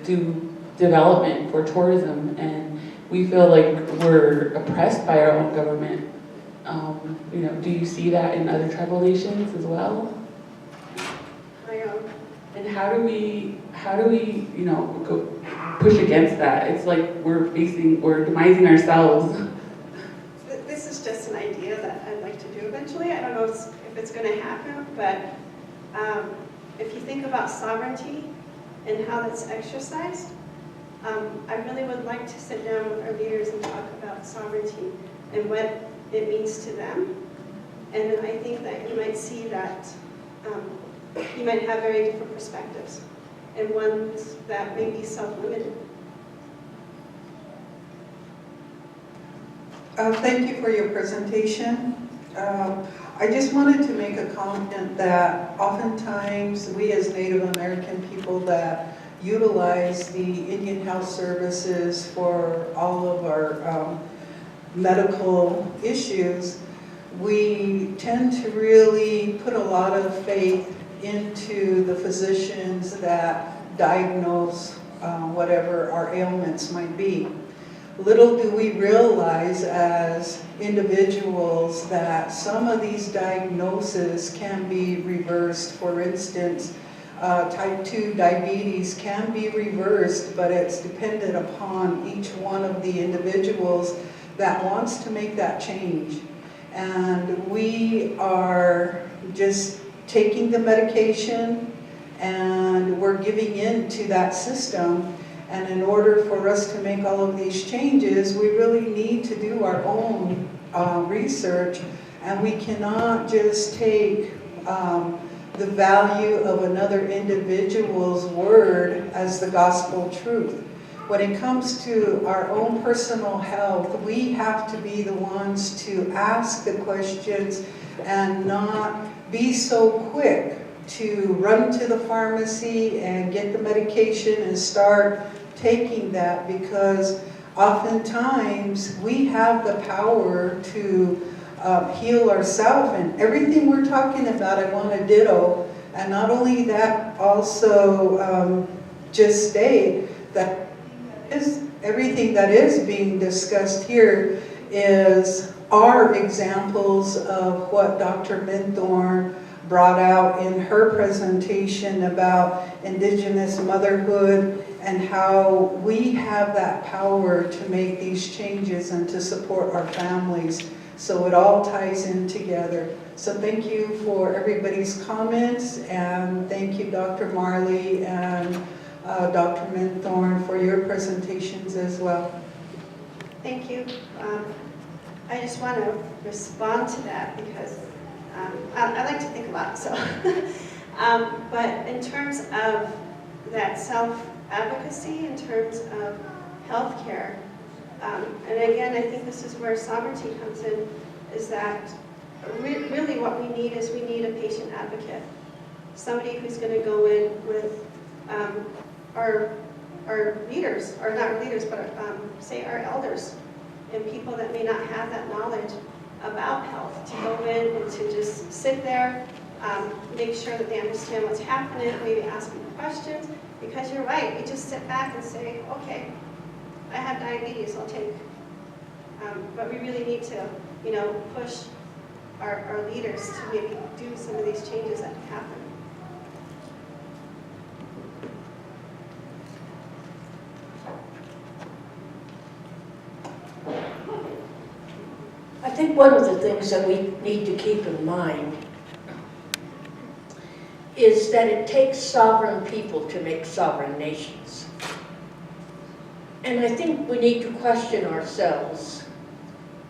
do development for tourism, and we feel like we're oppressed by our own government. You know, do you see that in other tribal nations as well? And how do we, you know, go push against that? It's like we're demising ourselves. This is just an idea that I'd like to do eventually. I don't know if it's going to happen, but if you think about sovereignty and how that's exercised, I really would like to sit down with our leaders and talk about sovereignty and what it means to them. And then I think that you might see that you might have very different perspectives and ones that may be self-limited. Thank you for your presentation. I just wanted to make a comment that oftentimes we as Native American people that utilize the Indian Health Services for all of our medical issues, we tend to really put a lot of faith into the physicians that diagnose whatever our ailments might be. Little do we realize as individuals that some of these diagnoses can be reversed. For instance, type 2 diabetes can be reversed, but it's dependent upon each one of the individuals that wants to make that change. And we are just taking the medication and we're giving in to that system. And in order for us to make all of these changes, we really need to do our own research, and we cannot just take the value of another individual's word as the gospel truth. When it comes to our own personal health, we have to be the ones to ask the questions and not be so quick to run to the pharmacy and get the medication and start taking that, because oftentimes we have the power to heal ourselves. And everything we're talking about, I want to ditto. And not only that, also just state that everything that is being discussed here are examples of what Dr. Minthorn brought out in her presentation about Indigenous motherhood and how we have that power to make these changes and to support our families. So it all ties in together. So thank you for everybody's comments, and thank you, Dr. Marley and Dr. Minthorn, for your presentations as well. Thank you. I just want to respond to that because I like to think a lot. So, but in terms of that self-advocacy, in terms of healthcare, and again, I think this is where sovereignty comes in, is that really what we need is we need a patient advocate, somebody who's going to go in with our leaders, or not our leaders, but say our elders, and people that may not have that knowledge about health, to go in and to just sit there, make sure that they understand what's happening, maybe ask them questions, because you're right, we just sit back and say, okay, I have diabetes, I'll take. But we really need to, push our leaders to maybe do some of these changes that can happen. I think one of the things that we need to keep in mind is that it takes sovereign people to make sovereign nations. And I think we need to question ourselves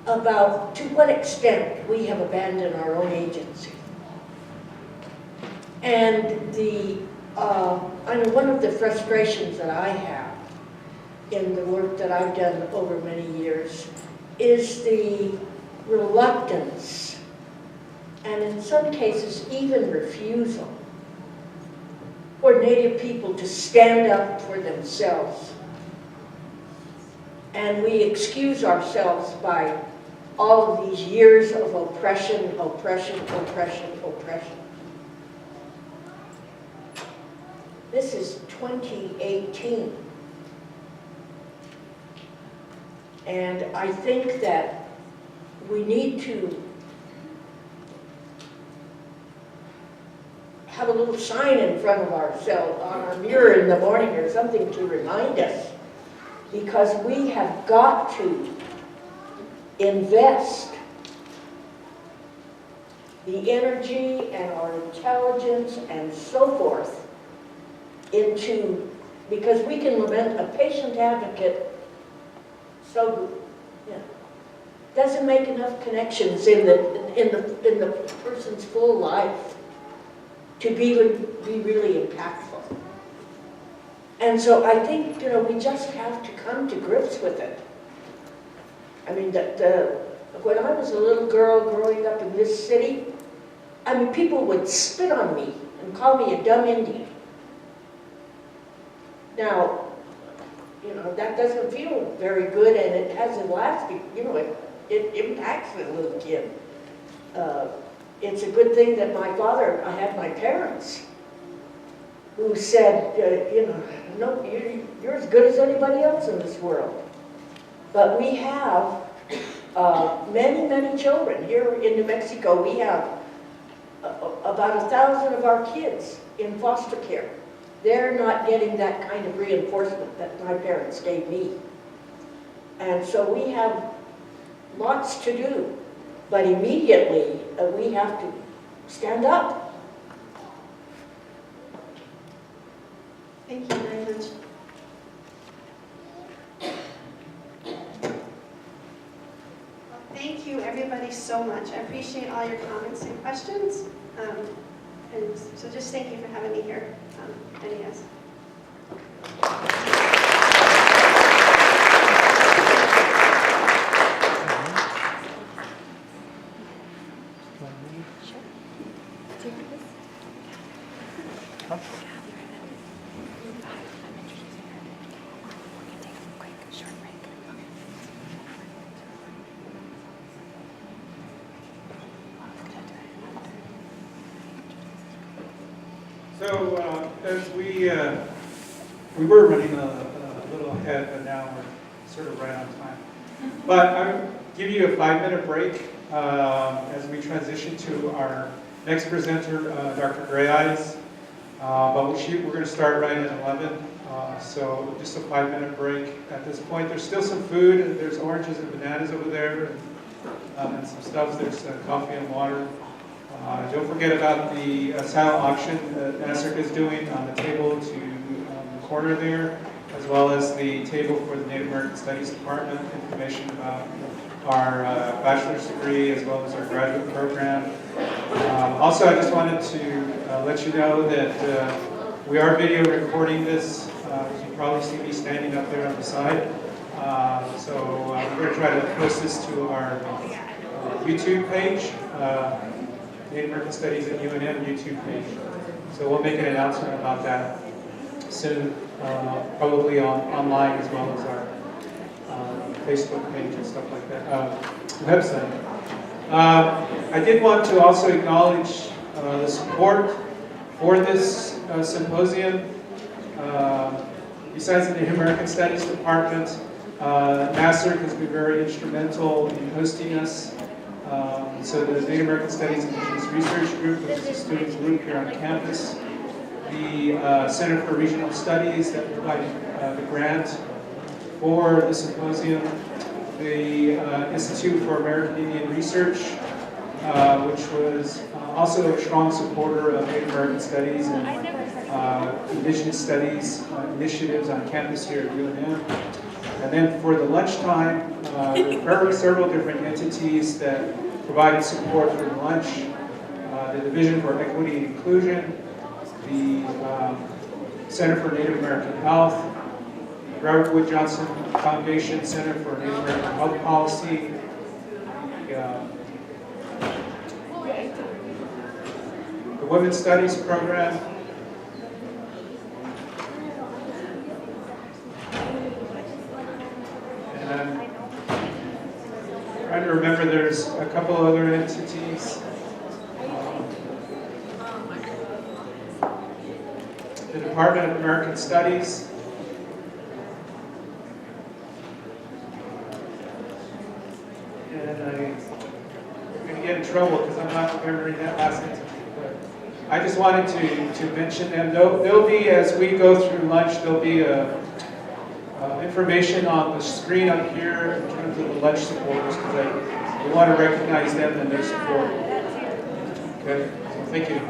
about to what extent we have abandoned our own agency. And I know one of the frustrations that I have in the work that I've done over many years is the reluctance, and in some cases even refusal, for Native people to stand up for themselves. And we excuse ourselves by all of these years of oppression, oppression, oppression, oppression. This is 2018. And I think that we need to have a little sign in front of ourselves on our mirror in the morning or something to remind us, because we have got to invest the energy and our intelligence and so forth into, because we can lament a patient advocate so doesn't make enough connections in the person's full life to be really impactful. And so I think, we just have to come to grips with it. I mean, when I was a little girl growing up in this city, I mean, people would spit on me and call me a dumb Indian. Now, that doesn't feel very good, and it hasn't lasted, it impacts the little kid. It's a good thing that I had my parents who said, no, you're as good as anybody else in this world. But we have many, many children. Here in New Mexico, we have about 1,000 of our kids in foster care. They're not getting that kind of reinforcement that my parents gave me. And so we have lots to do, but immediately we have to stand up. Thank you very much. Well, thank you everybody so much. I appreciate all your comments and questions. And so just thank you for having me here, NES. So as we were running a little ahead, but now we're sort of right on time. But I'll give you a 5-minute break as we transition to our next presenter, Dr. Gray Eyes. But we're going to start right at 11. So just a 5-minute break at this point. There's still some food. There's oranges and bananas over there, and some stuff. There's coffee and water. Don't forget about the silent auction that NASRC is doing on the table to the corner there, as well as the table for the Native American Studies Department, information about our bachelor's degree as well as our graduate program. Also, I just wanted to let you know that we are video recording this. You can probably see me standing up there on the side. So we're going to try to post this to our YouTube page. Native American Studies at UNM YouTube page. So we'll make an announcement about that soon, probably online as well as our Facebook page and stuff like that, website. I did want to also acknowledge the support for this symposium. Besides the Native American Studies Department, NASRC has been very instrumental in hosting us. So the Native American Studies Indigenous Research Group, which is a student group here on campus, the Center for Regional Studies that provided the grant for the symposium, the Institute for American Indian Research, which was also a strong supporter of Native American Studies and Indigenous Studies initiatives on campus here at UNM. And then for the lunchtime, there were several different entities that provided support for the lunch. The Division for Equity and Inclusion, the Center for Native American Health, the Robert Wood Johnson Foundation Center for Native American Health Policy, the Women's Studies Program, trying to remember, there's a couple other entities that have Department of American Studies. And I'm going to get in trouble because I'm not remembering that last entity. But I just wanted to mention them. There'll be, as we go through lunch, there'll be information on the screen up here in terms of the lunch supporters, because we want to recognize them and their support. Okay, so thank you.